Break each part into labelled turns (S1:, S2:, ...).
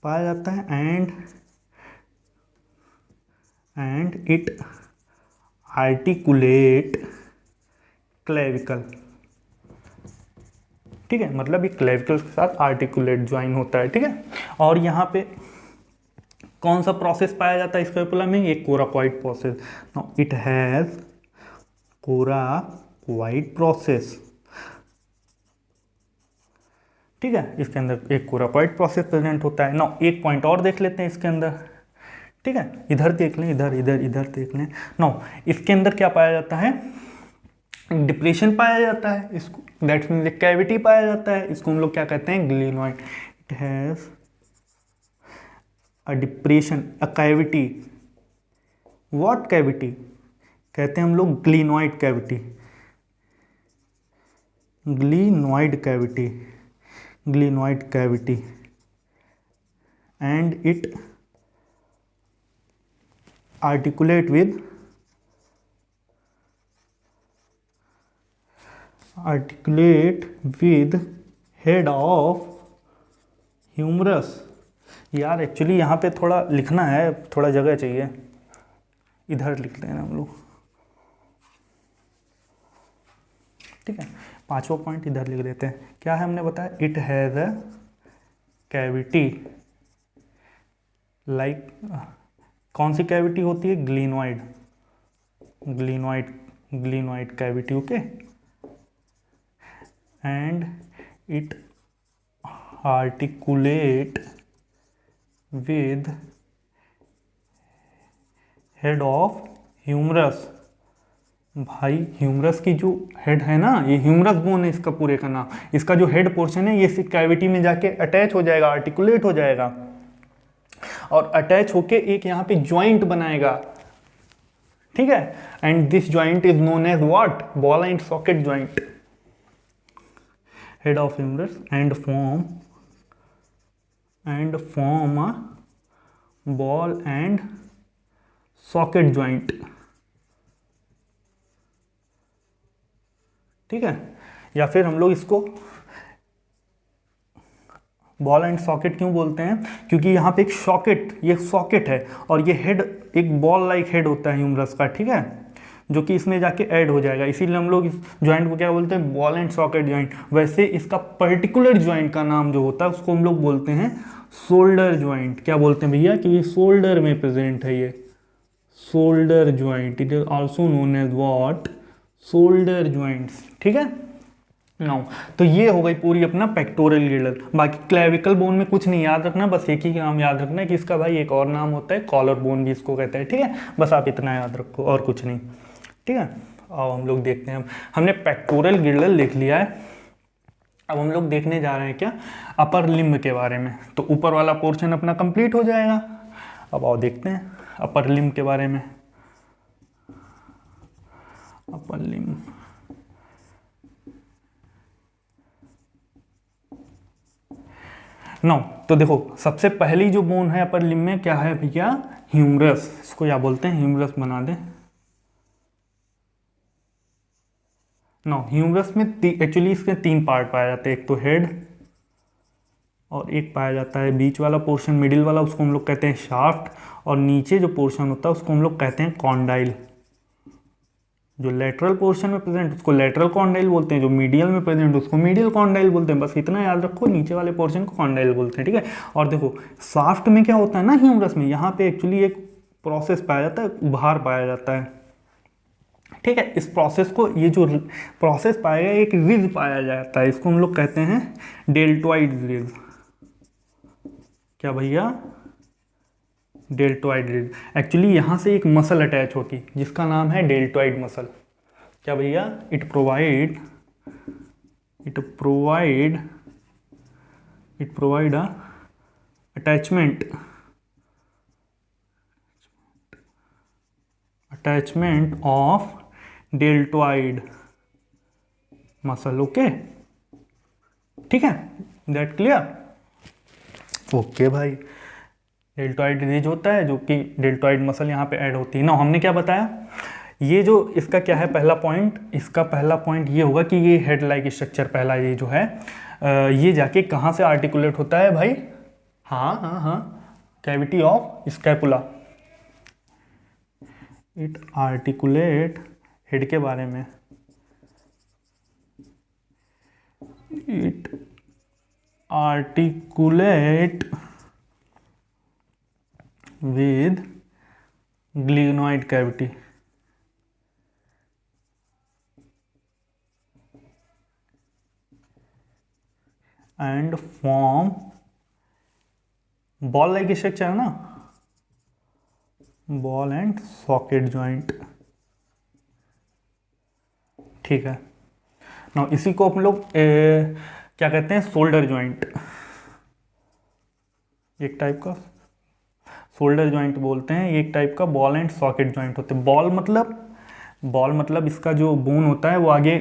S1: पाया जाता है एंड इट आर्टिकुलेट क्लेविकल। ठीक है, मतलब ये क्लेविकल के साथ आर्टिकुलेट ज्वाइन होता है। ठीक है, और यहाँ पे कौन सा प्रोसेस पाया जाता है स्कैपुला में? ये coracoid process. Now it has coracoid process. ठीक है, इसके अंदर एक कोराकॉइड प्रोसेस प्रेजेंट होता है। नाउ एक पॉइंट और देख लेते हैं इसके अंदर। ठीक है, इधर देख लें, इधर देख लें। नाउ इसके अंदर क्या पाया जाता है? डिप्रेशन पाया जाता है, इसको दैट मीन्स कैविटी पाया जाता है, इसको हम लोग क्या कहते हैं? Glenoid. It has a depression, a cavity. What cavity? कहते हैं हम लोग glenoid cavity, glenoid cavity, glenoid cavity. And it articulate with head of humerus. यार एक्चुअली यहाँ पे थोड़ा लिखना है, थोड़ा जगह चाहिए, इधर लिख लेना हम लोग। ठीक है, पांचवा पॉइंट इधर लिख देते हैं। क्या है हमने बताया? It has a cavity like, कौन सी कैविटी होती है? Glenoid, glenoid cavity. Okay, and it articulate with head of humerus. भाई ह्यूमरस की जो हेड है ना, ये ह्यूमरस बोन है इसका पूरे का नाम। इसका जो हेड पोर्शन है ये इस कैविटी में जाके अटैच हो जाएगा, आर्टिकुलेट हो जाएगा, और अटैच होके एक यहाँ पे ज्वाइंट बनाएगा। ठीक है, and this joint is known as what? Ball and socket joint. Head of humerus and form a ball and socket joint. ठीक है, या फिर हम लोग इसको बॉल एंड सॉकेट क्यों बोलते हैं? क्योंकि यहाँ पे एक सॉकेट, ये सॉकेट है, और ये हेड एक बॉल लाइक हेड होता है ह्यूमरस का। ठीक है, जो कि इसमें जाके ऐड हो जाएगा, इसीलिए हम लोग इस ज्वाइंट को क्या बोलते हैं? Ball and socket joint. वैसे इसका पर्टिकुलर ज्वाइंट का नाम जो होता है उसको हम लोग बोलते हैं शोल्डर ज्वाइंट। क्या बोलते हैं भैया? कि ये शोल्डर में प्रेजेंट है, ये shoulder joint. It is also known as what? Shoulder joints. ठीक है, नाउ तो ये हो गई पूरी अपना पेक्टोरल गिल्डल। बाकी क्लेविकल बोन में कुछ नहीं याद रखना, बस एक ही नाम याद रखना है कि इसका भाई एक और नाम होता है कॉलर बोन भी इसको कहते हैं। ठीक है, बस आप इतना याद रखो और कुछ नहीं। ठीक है, अब हम लोग देखते हैं। हमने पेक्टोरल गिल्डल लिख लिया है, अब हम लोग देखने जा रहे हैं क्या? अपर लिम्ब के बारे में। तो ऊपर वाला पोर्शन अपना कंप्लीट हो जाएगा। अब आओ देखते हैं अपर लिम्ब के बारे में। अपर लिम्ब, नो तो देखो सबसे पहली जो बोन है अपर लिम्ब में क्या है भैया? ह्यूमरस। इसको क्या बोलते हैं? ह्यूमरस बना दें। नो ह्यूमरस में एक्चुअली इसके तीन पार्ट पाए जाते हैं, एक तो हेड, और एक पाया जाता है बीच वाला पोर्शन, मिडिल वाला, उसको हम लोग कहते हैं शाफ्ट, और नीचे जो पोर्शन होता है उसको हम लोग कहते हैं कॉन्डाइल। जो लेटरल पोर्शन में प्रेजेंट उसको लेटरल कॉन्डाइल बोलते हैं, जो मीडियल में प्रेजेंट उसको मीडियल कॉन्डाइल बोलते हैं। बस इतना याद रखो, नीचे वाले पोर्शन को कॉन्डाइल बोलते हैं। ठीक है, और देखो शाफ्ट में क्या होता है ना, ह्यूमरस में यहाँ पे एक्चुअली एक प्रोसेस पाया जाता है, उभार पाया जाता है। ठीक है, इस प्रोसेस को, ये जो प्रोसेस पाया गया एक रिज पाया जाता है, इसको हम लोग कहते हैं डेल्टॉइड रिज। क्या भैया? Deltoid ridge. एक्चुअली यहाँ से एक मसल अटैच होती जिसका नाम है डेल्टॉइड मसल। क्या भैया? It provide a attachment of deltoid muscle. Okay, ठीक है, दैट क्लियर? ओके भाई, डेल्टॉइड रिज होता है जो कि डेल्टॉइड मसल यहाँ पे ऐड होती है ना। हमने क्या बताया? ये जो इसका क्या है पहला पॉइंट, इसका पहला पॉइंट ये होगा कि ये हेड लाइक स्ट्रक्चर पहला ये जो है ये जाके कहाँ से आर्टिकुलेट होता है भाई? हाँ हाँ हाँ, cavity of scapula, it articulate, head के बारे में, it articulate with glenoid cavity, and form ball like structure है ना, बॉल एंड सॉकेट जॉइंट। ठीक है ना, इसी को हम लोग क्या कहते हैं, शोल्डर जॉइंट, एक टाइप का शोल्डर जॉइंट बोलते हैं, एक टाइप का बॉल एंड सॉकेट जॉइंट होते हैं। बॉल मतलब इसका जो बोन होता है वो आगे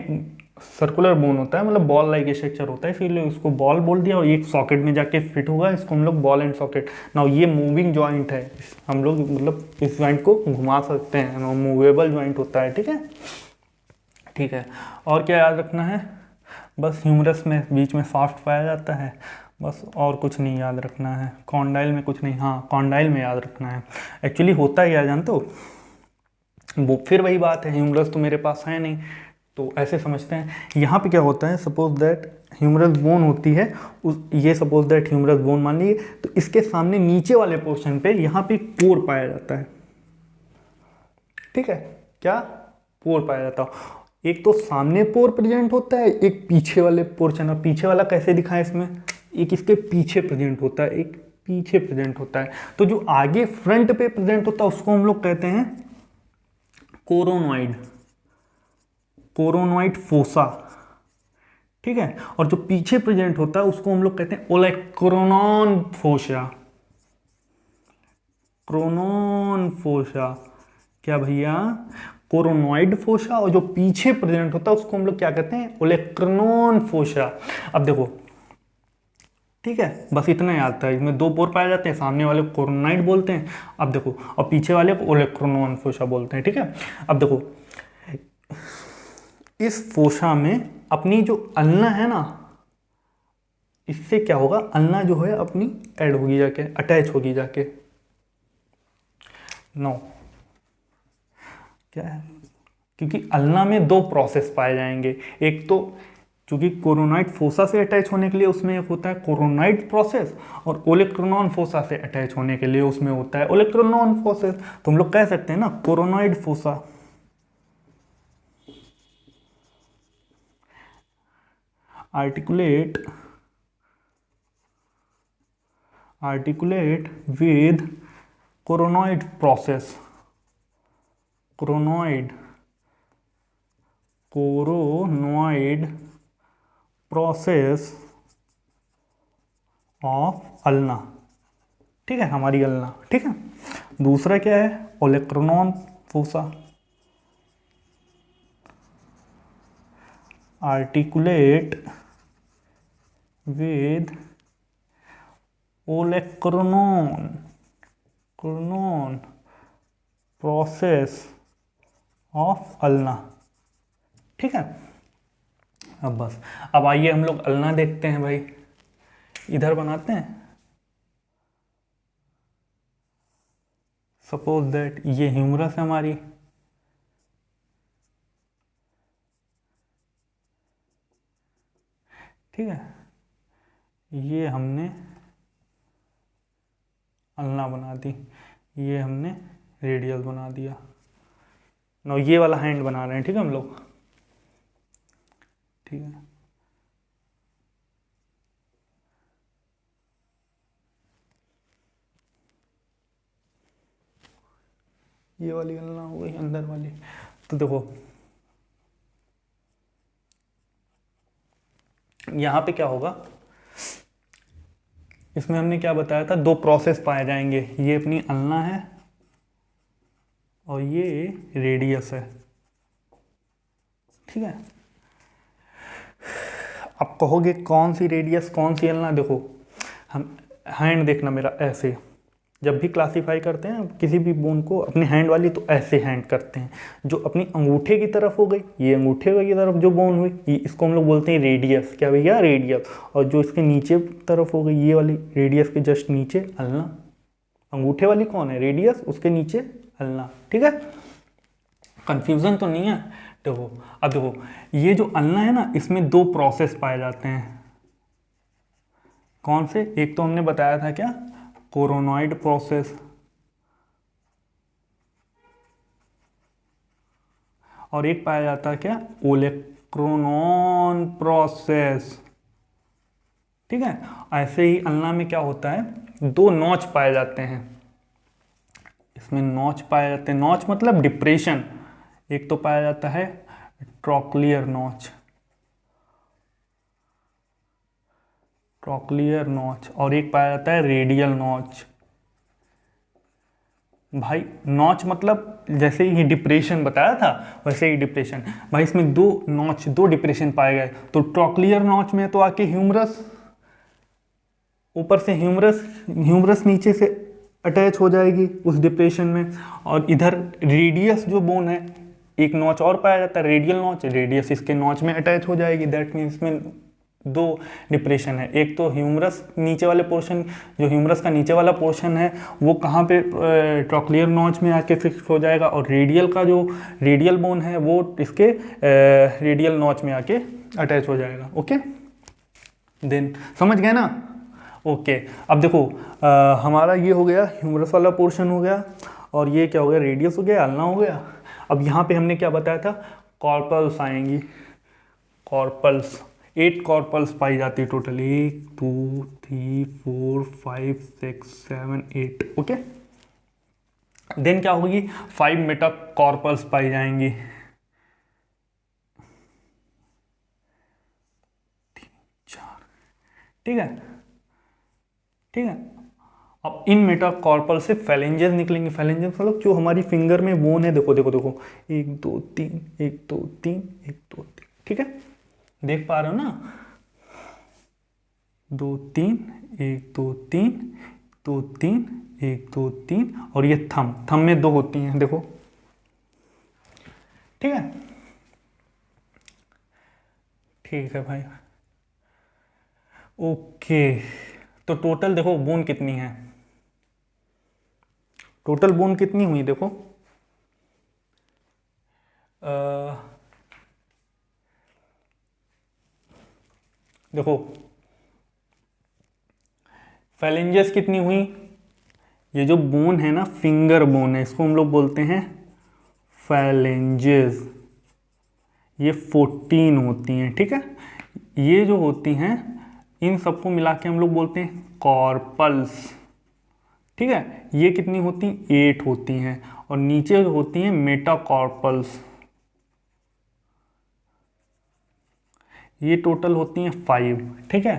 S1: सर्कुलर बोन होता है, मतलब बॉल लाइक स्ट्रक्चर होता है, इसलिए उसको बॉल बोल दिया, और एक सॉकेट में जाके फिट होगा, इसको हम लोग बॉल एंड सॉकेट। ना ये मूविंग जॉइंट है, हम लोग मतलब इस जॉइंट को घुमा सकते हैं, मूवेबल जॉइंट होता है। ठीक है, ठीक है। और क्या याद रखना है, बस ह्यूमरस में बीच में सॉफ्ट पाया जाता है, बस और कुछ नहीं याद रखना है। कॉन्डाइल में कुछ नहीं, हाँ कॉन्डाइल में याद रखना है। एक्चुअली होता है क्या जानते हो, वो फिर वही बात है, ह्यूमरस तो मेरे पास है नहीं, तो ऐसे समझते हैं। यहाँ पे क्या होता है, सपोज दैट ह्यूमरस बोन होती है, ये सपोज दैट ह्यूमरस बोन मान लीजिए, तो इसके सामने नीचे वाले पोर्शन पे यहाँ पे एक पोर पाया जाता है। ठीक है, क्या पोर पाया जाता है, एक तो सामने पोर प्रेजेंट होता है, एक पीछे वाले पोर्शन। और पीछे वाला कैसे दिखाएं इसमें, एक इसके पीछे प्रेजेंट होता है, एक पीछे प्रेजेंट होता है। तो जो आगे फ्रंट पे प्रेजेंट होता है उसको हम लोग कहते हैं कोरोनॉइड, कोरोनॉइड फोसा। ठीक है, और जो पीछे प्रेजेंट होता है उसको हम लोग कहते हैं ओलेक्रोनॉन फोसा, क्रोनॉन फोसा। क्या भैया, कोरोनॉइड फोसा, और जो पीछे प्रेजेंट होता है उसको हम लोग क्या कहते हैं, ओलेक्रोनॉन फोसा। अब देखो, ठीक है, बस इतना याद था, इसमें दो पोर पाए जाते हैं, सामने वाले को कोरोनॉइड बोलते हैं, अब देखो, और पीछे वाले को ओलेक्रोनॉन फोसा बोलते हैं। ठीक है, अब देखो, इस फोसा में अपनी जो अल्ना है ना, इससे क्या होगा, अल्ना जो है अपनी ऐड होगी जाके, अटैच होगी जाके। नो, क्या है, क्योंकि अल्ना में दो प्रोसेस पाए जाएंगे, एक तो क्योंकि कोरोनॉइड फोसा से अटैच होने के लिए उसमें एक होता है कोरोनॉइड प्रोसेस, और ओलेक्रोनॉन फोसा से अटैच होने के लिए उसमें होता है ओलेक्रोनॉन प्रोसेस। तो हम लोग कह सकते हैं ना coronoid fossa, articulate with coronoid process, coronoid process of ulna. ठीक है, हमारी अल्ना। ठीक है, दूसरा क्या है, olecranon fossa, articulate with olecranon process of ulna. ठीक है, अब बस, अब आइए हम लोग अल्ना देखते हैं भाई, इधर बनाते हैं। सपोज दैट ये ह्यूमरस है हमारी, ठीक है, ये हमने अल्ना बना दी, ये हमने रेडियस बना दिया। नो, ये वाला हैंड बना रहे हैं, ठीक है हम लोग। ठीक है, ये वाली अल्ना हो गई अंदर वाली। तो देखो यहाँ पे क्या होगा, इसमें हमने क्या बताया था, दो प्रोसेस पाए जाएंगे, ये अपनी अल्ना है और ये रेडियस है। ठीक है, अब कहोगे कौन सी रेडियस कौन सी अल्ना, देखो हम हैंड देखना मेरा ऐसे, जब भी क्लासीफाई करते हैं किसी भी बोन को अपने हैंड वाली, तो ऐसे हैंड करते हैं। जो अपनी अंगूठे की तरफ हो गई, ये अंगूठे की तरफ जो बोन हुई, ये इसको हम लोग बोलते हैं रेडियस। क्या भैया? रेडियस। और जो इसके नीचे तरफ हो गई, ये वाली रेडियस के जस्ट नीचे अल्ना। अंगूठे वाली कौन है? रेडियस, उसके नीचे अल्ना। ठीक है, कंफ्यूजन तो नहीं है? देखो अब देखो, ये जो अल्ना है ना, इसमें 2 प्रोसेस पाए जाते हैं। कौन से? एक तो हमने बताया था क्या, कोरोनॉइड प्रोसेस, और एक पाया जाता है क्या, ओलेक्रोनॉन प्रोसेस। ठीक है, ऐसे ही अल्ना में क्या होता है, 2 नॉच पाए जाते हैं। इसमें नॉच पाए जाते हैं, नॉच मतलब डिप्रेशन। एक तो पाया जाता है ट्रॉक्लियर नॉच, ट्रॉक्लियर नॉच, और एक पाया जाता है रेडियल नॉच। भाई नॉच मतलब जैसे ही डिप्रेशन बताया था वैसे ही डिप्रेशन। भाई इसमें 2 नॉच, 2 डिप्रेशन पाए गए। तो ट्रॉक्लियर नॉच में तो आके ह्यूमरस, ऊपर से ह्यूमरस नीचे से अटैच हो जाएगी उस डिप्रेशन में, और इधर रेडियस जो बोन है, एक नॉच और पाया जाता है रेडियल नॉच, रेडियस इसके नॉच में अटैच हो जाएगी। दैट मीन्स इसमें 2 डिप्रेशन है। एक तो ह्यूमरस नीचे वाले पोर्शन, जो ह्यूमरस का नीचे वाला पोर्शन है वो कहाँ पे, ट्रॉक्लियर नॉच में आके फिक्स हो जाएगा, और रेडियल का जो रेडियल बोन है वो इसके रेडियल नॉच में आके अटैच हो जाएगा। ओके, देन समझ गए ना? ओके, अब देखो हमारा ये हो गया, ह्यूमरस वाला पोर्शन हो गया, और ये क्या हो गया, रेडियस हो गया, अल्ना हो गया। अब यहाँ पे हमने क्या बताया था, कॉर्पल्स आएंगी। कॉर्पल्स 8 कॉर्पल्स पाई जाती है टोटल, 1 2 3 4 5 6 7 8। ओके, देन क्या होगी, 5 मेटा कॉर्पल्स पाई जाएंगी। 4, ठीक है, ठीक है। अब इन मेटाकॉर्पल से फेलेंजेस निकलेंगे। फेलेंजेस मतलब जो हमारी फिंगर में बोन है, देखो देखो देखो, 1 2 3 1 2 3 1 2 3, ठीक है, देख पा रहे हो ना, 2 3 1 2 3 2 3 1 2 3, और ये थम में 2 होती हैं, देखो, ठीक है, ठीक है भाई। ओके, तो टोटल देखो बोन कितनी है, टोटल बोन कितनी हुई देखो, देखो फेलेंजेस कितनी हुई, ये जो बोन है ना, फिंगर बोन है, इसको हम लोग बोलते हैं फेलेंजेस, ये 14 होती हैं, ठीक है। ये जो होती हैं इन सबको मिला के हम लोग बोलते हैं कॉर्पल्स, ठीक है। ये कितनी होती, 8 होती हैं, और नीचे होती हैं मेटाकॉर्पल्स, ये टोटल होती हैं 5, ठीक है।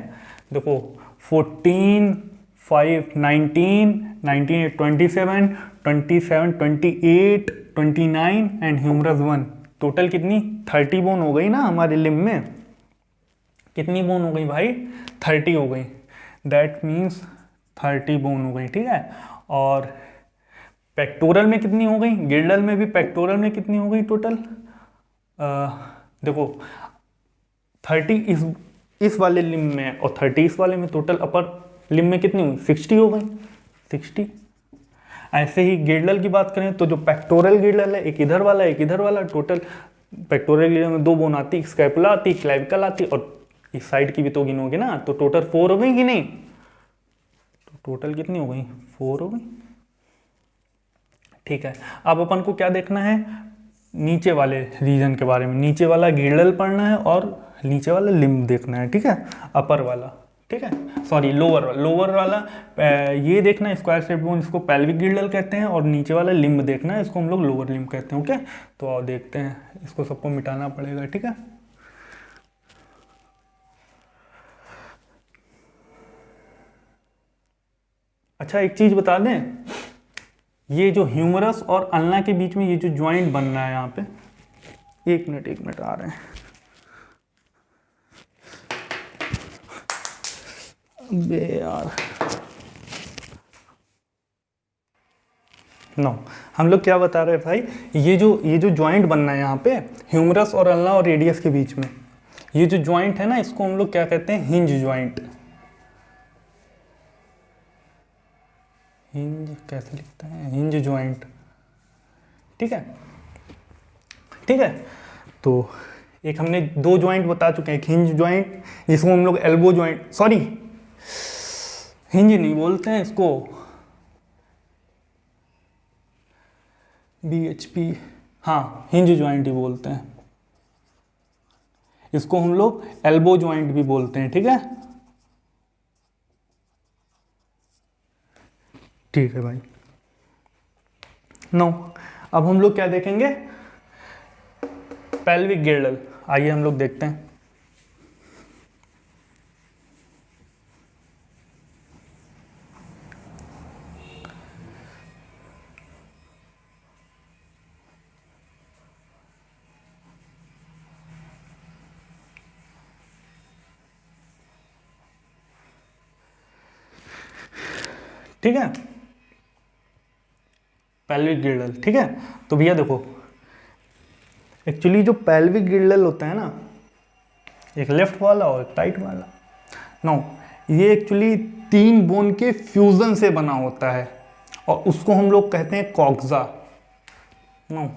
S1: देखो 14 5 19 19 27 27 28 29 एंड ह्यूमरस 1, टोटल कितनी 30 बोन हो गई ना हमारे लिम्ब में। कितनी बोन हो गई भाई, 30 हो गई। दैट मीन्स 30 बोन हो गई, ठीक है। और पेक्टोरल में कितनी हो गई, गिल्डल में भी पेक्टोरल में कितनी हो गई टोटल, देखो 30 इस वाले लिम्ब में और 30 इस वाले में, टोटल अपर लिम्ब में कितनी हुई, 60 हो गई, 60। ऐसे ही गिल्डल की बात करें तो जो पेक्टोरल गिल्डल है, एक इधर वाला एक इधर वाला, टोटल पेक्टोरल गिल्डल में 2 बोन आती, स्कैपुला आती, क्लेविकल आती, और इस साइड की भी तो गिनोगे ना, तो टोटल 4 हो गई कि नहीं, तो टोटल कितनी हो गई, 4 हो गई, ठीक है। अब अपन को क्या देखना है, नीचे वाले रीजन के बारे में, नीचे वाला गिल्डल पढ़ना है और नीचे वाला लिम्ब देखना है, ठीक है, अपर वाला, ठीक है, सॉरी लोअर वाला ये देखना है, स्क्वायर शेप बोन, इसको पेल्विक गिल्डल कहते हैं, और नीचे वाला लिम्ब देखना है, इसको हम लोग लोअर लिम्ब कहते हैं, ओके। तो आओ देखते हैं, इसको सबको मिटाना पड़ेगा, ठीक है। अच्छा एक चीज बता दें, ये जो ह्यूमरस और अल्ना के बीच में ये जो ज्वाइंट बन रहा है यहाँ पे, एक मिनट आ रहे हैं, अबे यार नो, हम लोग क्या बता रहे हैं भाई, ये जो जॉइंट बनना है यहाँ पे ह्यूमरस और अल्ना और रेडियस के बीच में, ये जो जॉइंट है ना, इसको हम लोग क्या कहते हैं, हिंज जॉइंट। हिंज कैसे लिखता है, हिंज जॉइंट, ठीक है, ठीक है। तो एक हमने दो जॉइंट बता चुके हैं, एक हिंज जॉइंट जिसको हम लोग एल्बो जॉइंट, सॉरी हिंज नहीं बोलते हैं इसको, BHP, हाँ हिंज जॉइंट ही बोलते हैं इसको, हम लोग एल्बो जॉइंट भी बोलते हैं, ठीक है, ठीक है भाई। नो, अब हम लोग क्या देखेंगे, पेल्विक गिर्डल, आइए हम लोग देखते हैं। ठीक है, पेल्विक गिर्डल, ठीक है। तो भैया देखो, एक्चुअली जो पेल्विक गिर्डल होता है ना, एक लेफ्ट वाला और एक राइट वाला, नो, ये एक्चुअली तीन बोन के फ्यूजन से बना होता है और उसको हम लोग कहते हैं coxa. No,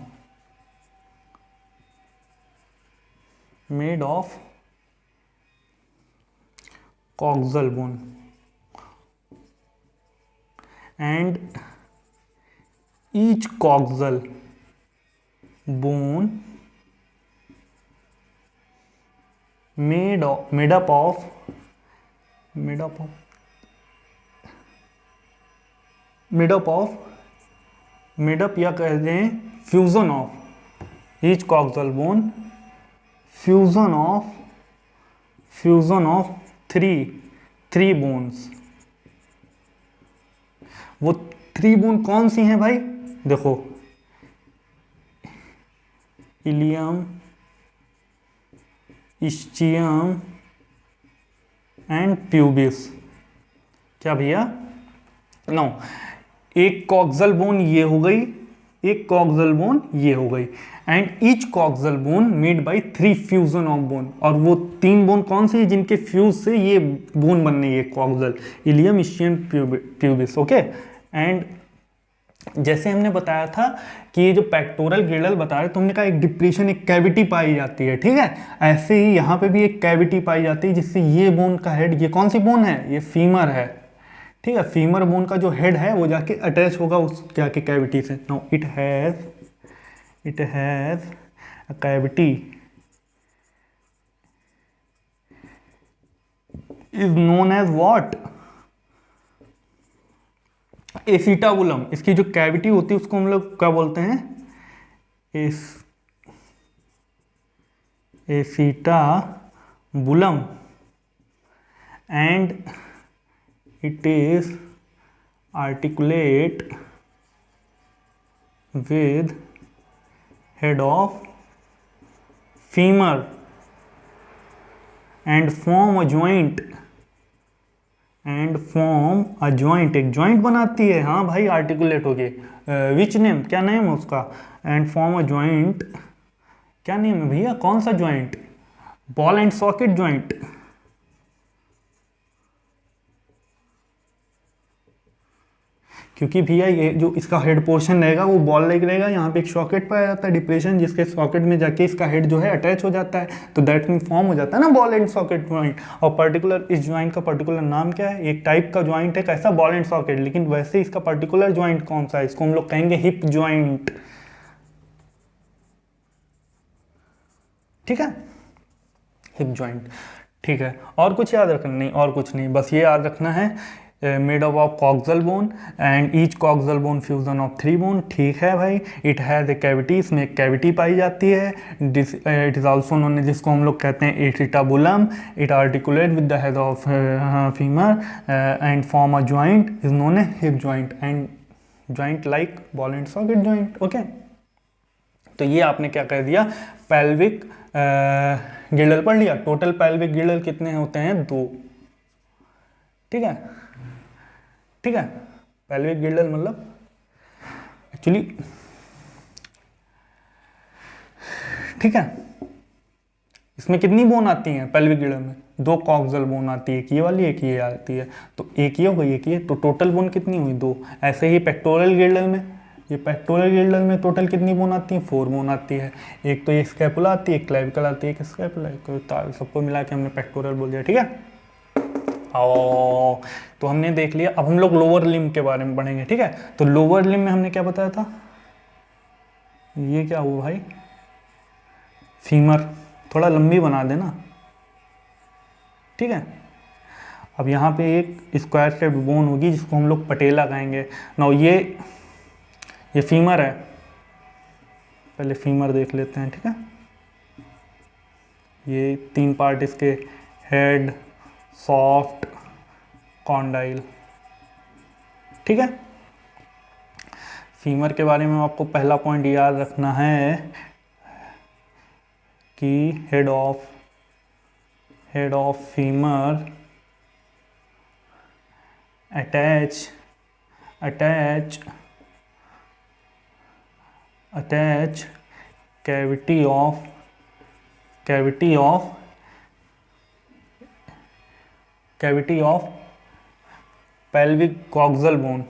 S1: made of coxal bone and each coxal bone made up या कहते हैं fusion of each coxal bone, fusion of three bones. वो थ्री बोन कौन सी हैं भाई, देखो, इलियम, इस्चियम एंड प्यूबिस। क्या भैया, नो, एक कॉक्सल बोन ये हो गई, एक कॉक्सल बोन ये हो गई, and each coxal bone made by three fusion of bone. और वो तीन बोन कौन सी है जिनके फ्यूज से ये बोन बन रही है coxal, ilium, ischium, pubis, okay. And जैसे हमने बताया था कि ये जो पेक्टोरल गिर्डल बता रहे, तुमने कहा एक डिप्रेशन, एक कैविटी पाई जाती है, ठीक है, ऐसे ही यहाँ पे भी एक कैविटी पाई जाती है जिससे ये बोन का हेड, ये कौन सी बोन है, ये फीमर है, ठीक है, फीमर बोन का जो हेड है वो जाके अटैच होगा उस जाके कैविटी से। No, it has a cavity is known as what, acetabulum. इसकी जो कैविटी होती है उसको हम लोग क्या बोलते हैं, acetabulum, and it is articulate with head of femur and form a joint, एक जॉइंट बनाती है, हाँ भाई, आर्टिकुलेट हो गए, विच नेम, क्या नेम है उसका, एंड फॉर्म अ जॉइंट, क्या नेम है भैया, कौन सा joint, ball and socket joint. क्योंकि भैया ये जो इसका हेड पोर्शन रहेगा वो बॉल लाइक रहेगा, यहाँ पे एक सॉकेट पाया जाता है डिप्रेशन, जिसके सॉकेट में जाके इसका हेड जो है अटैच हो जाता है, तो दैट मीन फॉर्म हो जाता है ना बॉल एंड सॉकेट ज्वाइंट। और पर्टिकुलर इस ज्वाइंट का पर्टिकुलर नाम क्या है, एक टाइप का ज्वाइंट है कैसा, बॉल एंड सॉकेट, लेकिन वैसे इसका पर्टिकुलर ज्वाइंट कौन सा है, इसको हम लोग कहेंगे हिप ज्वाइंट, ठीक है, हिप ज्वाइंट, ठीक है। और कुछ याद रखना नहीं, और कुछ नहीं, बस ये याद रखना है, made up of coxal bone and each coxal bone fusion of three bone, ठीक है भाई। इट हैज़ ए कैविटी, इसमें एक कैविटी पाई जाती है, इट इज़ ऑल्सो नोन, जिसको हम लोग कहते हैं acetabulum, it articulate with the head of femur and form a joint is known A hip joint, and joint like ball and socket joint, okay. तो ये आपने क्या कह दिया, पेल्विक गिर्डल पढ़ लिया। टोटल पेल्विक गिर्डल कितने होते हैं, 2, ठीक है, ठीक है। पेल्विक गिर्डल मतलब एक्चुअली, ठीक है। इसमें कितनी बोन आती हैं पेल्विक गिल्डल में? 2 कॉक्सल बोन आती है, एक ये वाली एक ये आती है, तो एक ये हो गई एक ये, तो टोटल बोन कितनी हुई? 2। ऐसे ही पेक्टोरल गिल्डल में, ये पेक्टोरल गिल्डल में टोटल कितनी बोन आती है? 4 बोन आती है। एक तो ये स्कैपुला आती है, एक क्लेविकल आती है, एक स्कैपुला, सबको मिला के हमने पेक्टोरल बोल दिया, ठीक है। तो हमने देख लिया। अब हम लोग लोअर लिम्ब के बारे में पढ़ेंगे, ठीक है। तो लोअर लिम्ब में हमने क्या बताया था? ये क्या हुआ भाई? फीमर। थोड़ा लंबी बना देना, ठीक है। अब यहाँ पे एक स्क्वायर शेप्ड बोन होगी जिसको हम लोग पटेला कहेंगे। नाउ ये फीमर है, पहले फीमर देख लेते हैं, ठीक है। ये 3 पार्ट इसके, हेड, सॉफ्ट, कॉन्डाइल, ठीक है। फीमर के बारे में आपको पहला पॉइंट याद रखना है कि head of femur attach cavity of pelvic coxal bone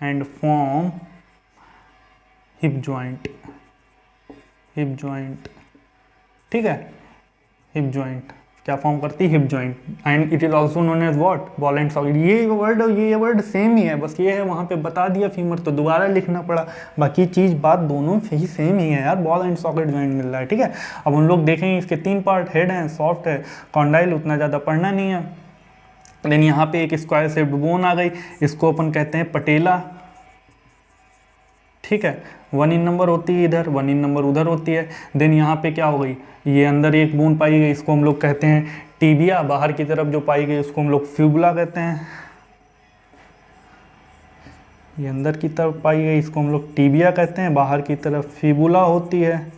S1: and form hip joint, ठीक है। हिप जॉइंट क्या फॉर्म करती है? Hip joint. And it is also known as what? Ball and socket. ये वर्ड सेम ही है, बस ये है वहाँ पे बता दिया फीमर तो दोबारा लिखना पड़ा, बाकी चीज़ बात दोनों ही सेम ही है यार, बॉल एंड सॉकेट जॉइंट मिल रहा है, ठीक है। अब हम लोग देखेंगे इसके 3 पार्ट, हेड है, सॉफ्ट है, कॉन्डाइल, उतना ज़्यादा पढ़ना नहीं है। लेकिन यहाँ पे एक स्क्वायर शेप्ड बोन आ गई, इसको अपन कहते हैं पटेला, ठीक है। 1 इन नंबर होती है इधर, 1 इन नंबर उधर होती है। देन यहाँ पे क्या हो गई? ये अंदर एक बोन पाई गई, इसको हम लोग कहते हैं टीबिया। बाहर की तरफ जो पाई गई उसको हम लोग फ्यूबुला कहते हैं। ये अंदर की तरफ पाई गई इसको हम लोग टीबिया कहते हैं, बाहर की तरफ फिबुला होती है,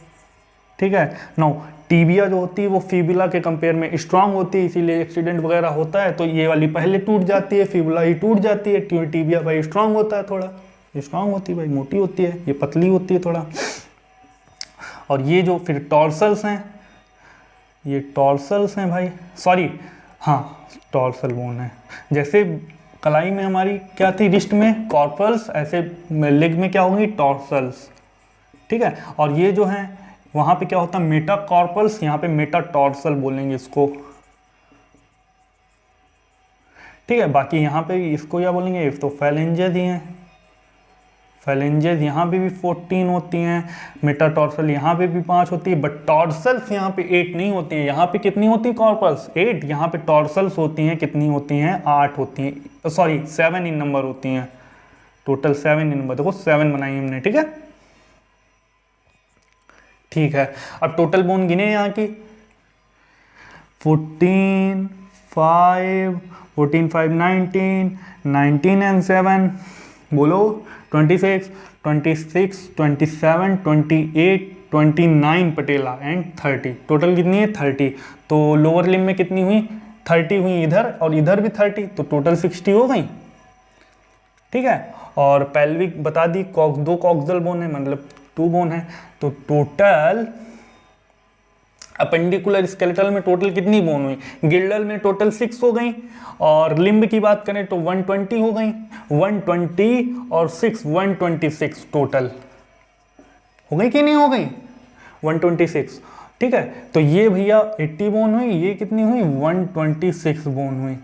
S1: ठीक है। नाउ टीबिया जो होती है वो फिबुला के कंपेयर में स्ट्रांग होती है, इसीलिए एक्सीडेंट वगैरह होता है तो ये वाली पहले टूट जाती है, फिबुला ही टूट जाती है। टीबिया भाई स्ट्रांग होता है, थोड़ा स्ट्रांग होती है भाई, मोटी होती है, ये पतली होती है थोड़ा। और ये जो फिर टॉर्सल्स हैं, ये टॉर्सल्स हैं भाई, सॉरी हाँ टॉर्सल बोन है। जैसे कलाई में हमारी क्या थी, रिस्ट में कॉर्पल्स, ऐसे लेग में क्या होंगी? टॉर्सल्स, ठीक है। और ये जो है वहाँ पे क्या होता है? मेटाकॉर्पल्स, यहाँ पे मेटाटॉर्सल बोलेंगे इसको, ठीक है। बाकी यहाँ पे इसको क्या बोलेंगे? इफ तो फैलेंजेस ही हैं, फैलेंजेस यहाँ पे भी 14 होती हैं, मेटाटॉर्सल यहाँ पे भी 5 होती है, बट टॉर्सल्स यहाँ पे 8 नहीं होती हैं। यहाँ पे कितनी होती है कॉर्पल्स? 8। यहाँ पे टॉर्सल्स होती हैं, कितनी होती हैं? 8 होती हैं, सॉरी 7 इन नंबर होती हैं, टोटल 7 इन नंबर, देखो 7 बनाई हमने, ठीक है। ठीक है, अब टोटल बोन गिने यहाँ की 14, 5, 14, 5, 19, 19 एंड 7 बोलो 26, 26, 27, 28, 29 पटेला एंड 30। टोटल कितनी है? 30। तो लोअर लिम्ब में कितनी हुई? 30 हुई इधर, और इधर भी 30, तो टोटल 60 हो गई, ठीक है। और पेल्विक बता दी, 2 कॉक्सल बोन है, मतलब 2 बोन है, तो टोटल अपेंडिकुलर स्केलेटल में टोटल कितनी बोन हुई? गिल्डल में टोटल 6 हो गई, और लिम्ब की बात करें तो 120 हो गई, 120 और 6 126 टोटल हो गई कि नहीं हो गई? 126, ठीक है। तो ये भैया 80 बोन हुई, ये कितनी हुई? 126 बोन हुई।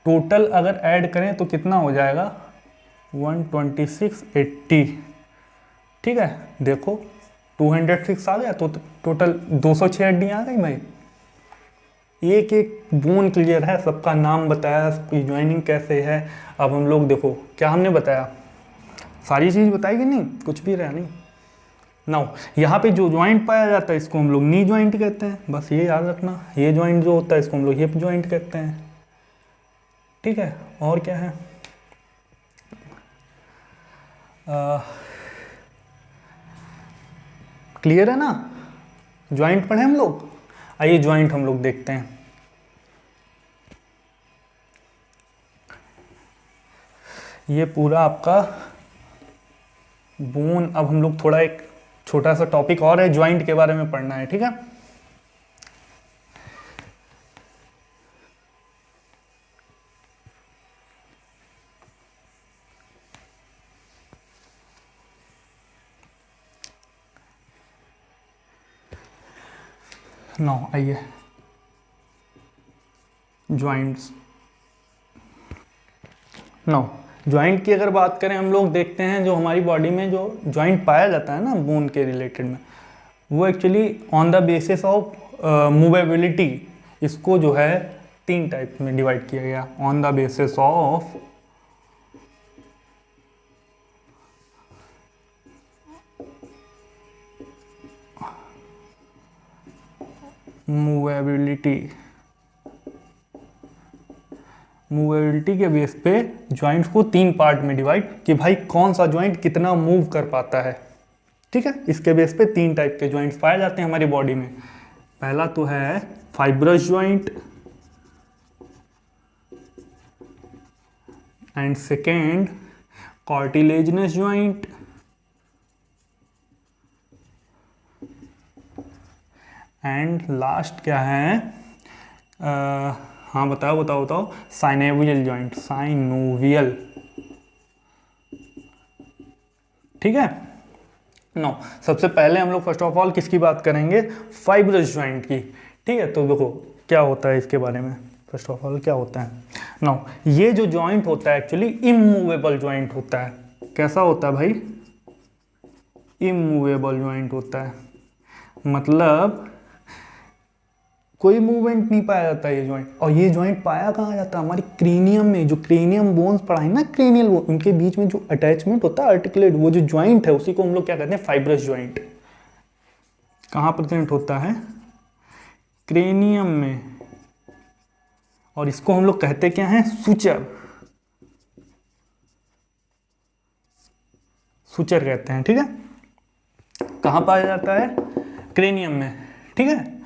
S1: टोटल अगर ऐड करें तो कितना हो जाएगा? 126, 80, ठीक है। देखो 206 आ गया, तो टोटल 206 हड्डियाँ आ गई भाई। एक एक बोन क्लियर है, सबका नाम बताया, सबकी ज्वाइनिंग कैसे है। अब हम लोग देखो क्या हमने बताया, सारी चीज़ बताई कि नहीं, कुछ भी रहा नहीं। नाउ यहाँ पे जो ज्वाइंट पाया जाता है इसको हम लोग नी ज्वाइंट कहते हैं, बस ये याद रखना। ये ज्वाइंट जो होता है इसको हम लोग हिप ज्वाइंट कहते हैं, ठीक है। और क्या है? क्लियर है ना? ज्वाइंट पढ़े हम लोग। आइए ज्वाइंट हम लोग देखते हैं। ये पूरा आपका बोन। अब हम लोग थोड़ा एक छोटा सा टॉपिक और है, ज्वाइंट के बारे में पढ़ना है, ठीक है। नो आइए, ज्वाइंट्स। नो, ज्वाइंट की अगर बात करें हम लोग देखते हैं जो हमारी बॉडी में जो ज्वाइंट पाया जाता है ना बोन के रिलेटेड में, वो actually on the basis of movability, इसको जो है 3 टाइप में डिवाइड किया गया। On the basis of movability, movability के बेस पे ज्वाइंट्स को 3 पार्ट में डिवाइड कि भाई कौन सा ज्वाइंट कितना मूव कर पाता है, ठीक है। इसके बेस पे 3 टाइप के ज्वाइंट्स पाए जाते हैं हमारी बॉडी में। पहला तो है fibrous joint, and second cartilaginous joint, and last क्या है, हाँ बताओ, साइनोवियल ज्वाइंट, साइनोवियल, ठीक है। नो, सबसे पहले हम लोग फर्स्ट ऑफ ऑल किसकी बात करेंगे, फाइब्रस ज्वाइंट की, ठीक है। तो देखो क्या होता है इसके बारे में, फर्स्ट ऑफ ऑल क्या होता है। नो, ये जो ज्वाइंट होता है एक्चुअली इमूवेबल ज्वाइंट होता है। कैसा होता है भाई, इमूवेबल ज्वाइंट होता है, मतलब कोई मूवमेंट नहीं पाया जाता ये ज्वाइंट। और ये ज्वाइंट पाया कहाँ जाता है, हमारी क्रेनियम में, जो क्रेनियम बोन्स पढ़ा है ना, क्रेनियल बोन, उनके बीच में जो अटैचमेंट होता है आर्टिकुलेट, वो जो ज्वाइंट है उसी को हम लोग क्या कहते हैं, फाइब्रस ज्वाइंट। कहाँ प्रेजेंट होता है, क्रेनियम में, और इसको हम लोग कहते क्या है, सुचर, सुचर कहते हैं, ठीक है। कहाँ पाया जाता है, क्रेनियम में, ठीक है।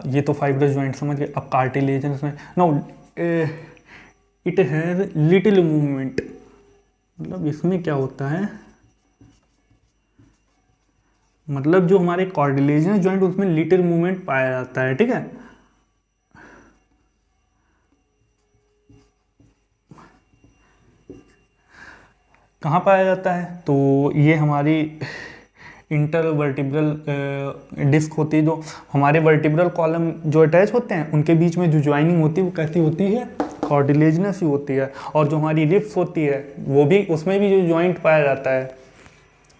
S1: ये तो फाइब्रस ज्वाइंट समझ गए। अब कार्टिलेजन्स में, no, it has little movement, मतलब इसमें क्या होता है, मतलब जो हमारे कार्टिलेजनस ज्वाइंट उसमें लिटिल मूवमेंट पाया जाता है, ठीक है। कहाँ पाया जाता है, तो ये हमारी इंटरवर्टिब्रल डिस्क होती है, जो हमारे वर्टिब्रल कॉलम जो अटैच होते हैं उनके बीच में जो ज्वाइनिंग होती है वो कैसी होती है, कार्टिलेजिनस ही होती है। और जो हमारी रिब्स होती है वो भी, उसमें भी जो ज्वाइंट पाया जाता है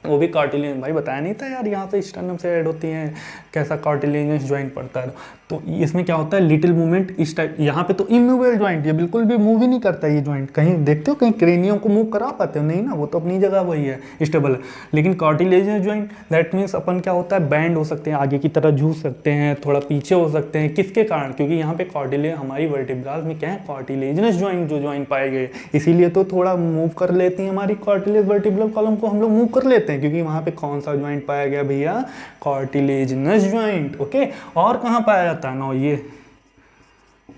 S1: वो भी कार्टिलेजन। भाई बताया नहीं था यार, यहाँ पे स्टर्नम से ऐड होती हैं, कैसा कार्टिलेजिनस ज्वाइंट पड़ता है। तो इसमें क्या होता है, लिटिल मूवमेंट इस टाइप। यहाँ पे तो इमूवेबल ज्वाइंट, ये बिल्कुल भी मूव ही नहीं करता ये ज्वाइंट। कहीं देखते हो, कहीं क्रेनियम को मूव करा पाते हो, नहीं ना, वो तो अपनी जगह वही है, स्टेबल है। लेकिन कार्टिलेजिनस ज्वाइंट, दैट मीन्स अपन क्या होता है, बैंड हो सकते हैं, आगे की तरह झूक सकते हैं, थोड़ा पीछे हो सकते हैं। किसके कारण, क्योंकि यहाँ पे कार्टिलेज, हमारी वर्टिब्रास में क्या है, कार्टिलेजिनस ज्वाइंट जो ज्वाइंट पाए गए, इसीलिए तो थोड़ा मूव कर लेती है हमारी कार्टिलेज वर्टिब्रल कॉलम को, हम लोग मूव कर लेते हैं, क्योंकि वहाँ पे कौन सा ज्वाइंट पाया गया भैया, कार्टिलेजिनस ज्वाइंट, ओके। और कहाँ पाया जाता है, नो, ये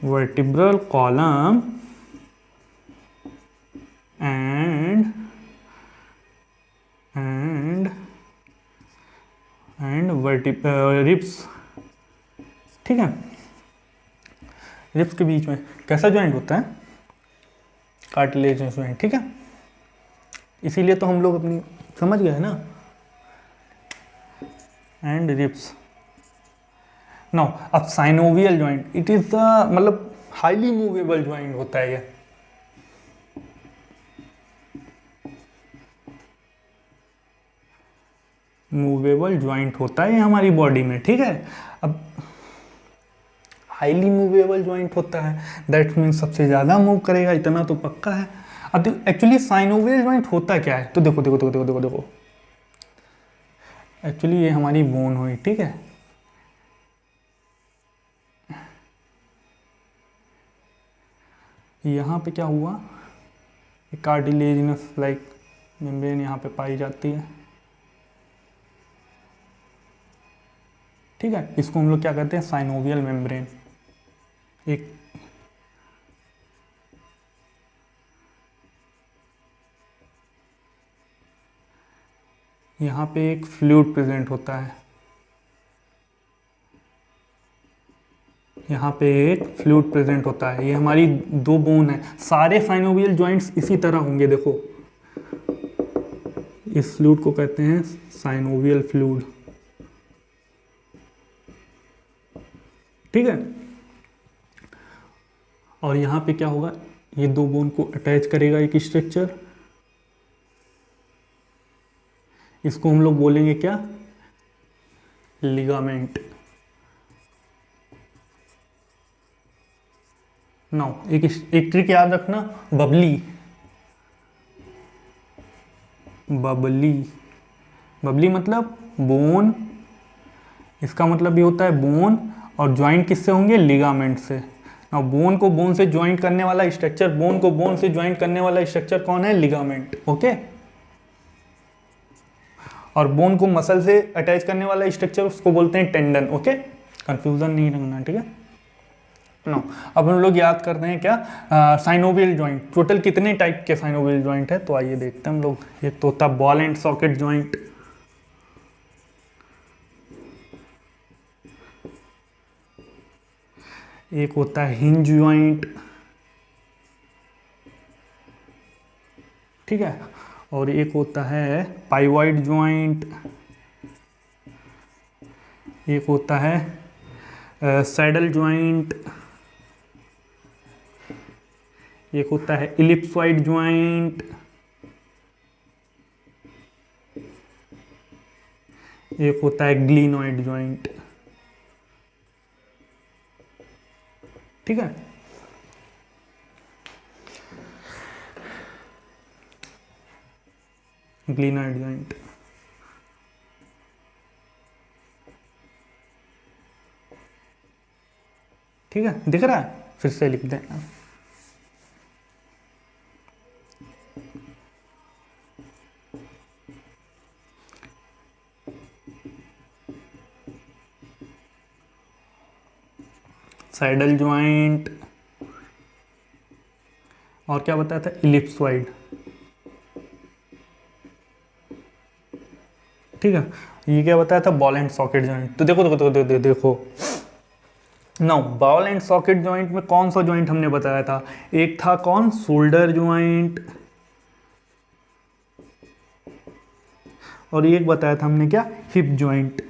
S1: वर्टिब्रल कॉलम एंड रिब्स, ठीक है। रिब्स के बीच में कैसा ज्वाइंट होता है, कार्टिलेजिनस ज्वाइंट, ठीक है। इसीलिए तो हम लोग अपनी समझ गए ना, एंड रिब्स। नाउ अब synovial joint, it is the, मतलब हाईली मूवेबल ज्वाइंट होता है ये। मूवेबल ज्वाइंट होता है हमारी बॉडी में, ठीक है। अब हाईली मूवेबल ज्वाइंट होता है, दैट मीन्स सबसे ज़्यादा मूव करेगा, इतना तो पक्का है। अब एक्चुअली साइनोवियल ज्वाइंट होता क्या है, तो देखो देखो देखो देखो देखो देखो, एक्चुअली ये हमारी बोन हुई, ठीक है। यहाँ पे क्या हुआ, कार्टिलेजिनस लाइक मेम्ब्रेन यहाँ पे पाई जाती है, ठीक है। इसको हम लोग क्या कहते हैं, साइनोवियल मेम्ब्रेन। एक यहाँ पे एक फ्लूइड प्रेजेंट होता है, यहाँ पे एक फ्लूइड प्रेजेंट होता है। ये हमारी दो बोन है, सारे साइनोवियल जॉइंट्स इसी तरह होंगे। देखो इस फ्लूइड को कहते हैं साइनोवियल फ्लूइड, ठीक है। और यहाँ पे क्या होगा, ये दो बोन को अटैच करेगा एक स्ट्रक्चर, इसको हम लोग बोलेंगे क्या, लिगामेंट। नाउ एक ट्रिक याद रखना, बबली बबली बबली मतलब बोन, इसका मतलब ये होता है बोन, और ज्वाइंट किससे होंगे, लिगामेंट से। नाउ बोन को बोन से ज्वाइंट करने वाला स्ट्रक्चर, बोन को बोन से ज्वाइंट करने वाला स्ट्रक्चर कौन है, लिगामेंट, ओके। और बोन को मसल से अटैच करने वाला स्ट्रक्चर उसको बोलते हैं टेंडन, ओके। कंफ्यूजन नहीं रखना, ठीक है। नो, अब हम लोग याद करते हैं क्या, साइनोवियल जॉइंट। टोटल कितने टाइप के साइनोवियल जॉइंट है, तो आइए देखते हैं हम लोग। एक तो होता है बॉल एंड सॉकेट जॉइंट, एक होता है हिंज जॉइंट, ठीक है, और एक होता है पाइवॉइड जॉइंट, एक होता है सैडल जॉइंट, एक होता है इलिप्सॉइड जॉइंट, एक होता है ग्लिनॉइड जॉइंट, ठीक है। ग्लिनॉइड जॉइंट, ठीक है, दिख रहा है, फिर से लिख दें। सैडल जॉइंट, और क्या बताया था, इलिप्सॉइड, ठीक है। ये क्या बताया था, बॉल एंड सॉकेट जॉइंट। तो देखो देखो देखो देखो, देखो। Now ball and socket joint में कौन सा जॉइंट हमने बताया था, एक था कौन, शोल्डर जॉइंट, और एक बताया था हमने क्या, हिप जॉइंट।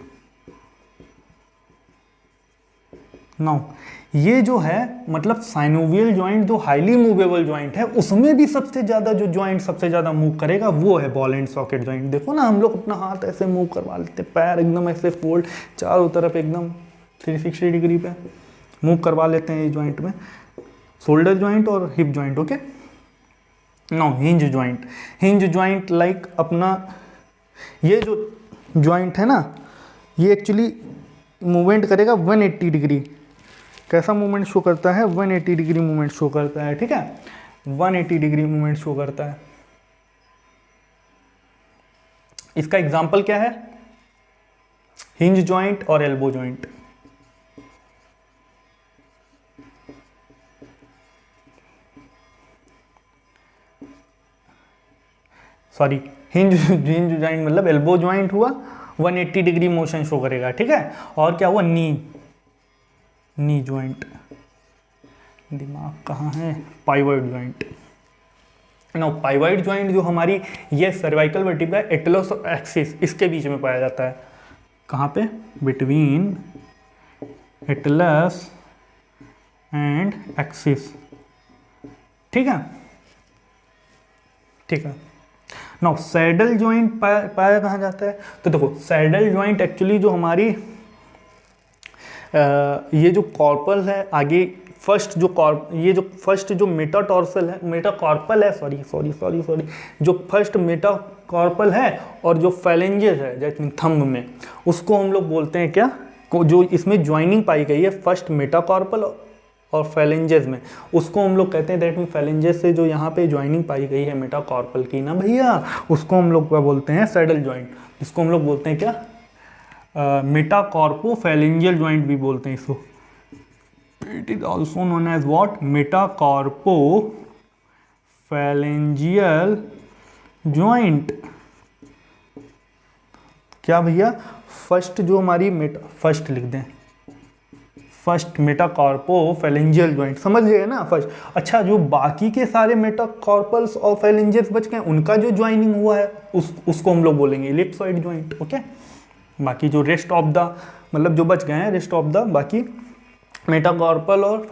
S1: नाउ ये जो है मतलब साइनोवियल जॉइंट जो हाईली मूवेबल जॉइंट है, उसमें भी सबसे ज्यादा जो जॉइंट सबसे ज्यादा मूव करेगा वो है बॉल एंड सॉकेट जॉइंट। देखो ना, हम लोग अपना हाथ ऐसे मूव करवा लेते, पैर एकदम ऐसे फोल्ड, चारों तरफ एकदम 360 डिग्री पे मूव करवा लेते हैं ये जॉइंट में, शोल्डर जॉइंट और hip joint, okay. Now hinge joint, hinge joint like अपना ये जो जॉइंट है ना, ये एक्चुअली मूवमेंट करेगा 180 डिग्री। कैसा मूवमेंट शो करता है, 180 डिग्री मूवमेंट शो करता है, ठीक है, 180 डिग्री मूवमेंट शो करता है। इसका एग्जांपल क्या है, हिंज जॉइंट और elbow joint. Sorry, hinge joint मतलब एल्बो जॉइंट हुआ, 180 डिग्री मोशन शो करेगा, ठीक है। और क्या हुआ, नी जॉइंट, दिमाग कहाँ है, पाइवॉइड जॉइंट। नो, पाइवॉइड जॉइंट जो हमारी ये सर्वाइकल वर्टिब्रा एटलस और एक्सिस इसके बीच में पाया जाता है। कहाँ पे, बिटवीन एटलस एंड एक्सिस, ठीक है, ठीक है। नाउ सैडल जॉइंट पाया कहाँ जाता है, तो देखो सैडल जॉइंट एक्चुअली जो हमारी ये जो कॉर्पल है आगे, ये जो फर्स्ट जो मेटाटॉर्सल है, मेटाकॉर्पल है, सॉरी, जो फर्स्ट मेटाकॉर्पल है और जो फैलेंजेस है जैसे थंब में, उसको हम लोग बोलते हैं क्या, जो इसमें ज्वाइनिंग पाई गई है फर्स्ट मेटाकॉर्पल और फैलेंजेस में, उसको हम लोग कहते हैं दैट मीन फैलेंजेस से जो यहाँ पे ज्वाइनिंग पाई गई है मेटाकॉर्पल की ना भैया, उसको हम लोग क्या बोलते हैं, सैडल जॉइंट, जिसको हम लोग बोलते हैं क्या, मेटाकॉर्पोफैलेंजियल जॉइंट भी बोलते हैं इसको। It is also known as what, metacarpophalangeal joint, क्या भैया, फर्स्ट जो हमारी फर्स्ट लिख दें, फर्स्ट मेटाकार्पोफेलेंजियल ज्वाइंट, समझ गए ना फर्स्ट। अच्छा, जो बाकी के सारे मेटाकार्पल्स और फेलेंजियस बच गए उनका जो ज्वाइनिंग हुआ है उसको हम लोग बोलेंगे इलिप्सॉइड ज्वाइंट। ओके, बाकी जो रेस्ट ऑफ द मतलब जो बच गए हैं रेस्ट ऑफ द बाकी मेटाकार्पल और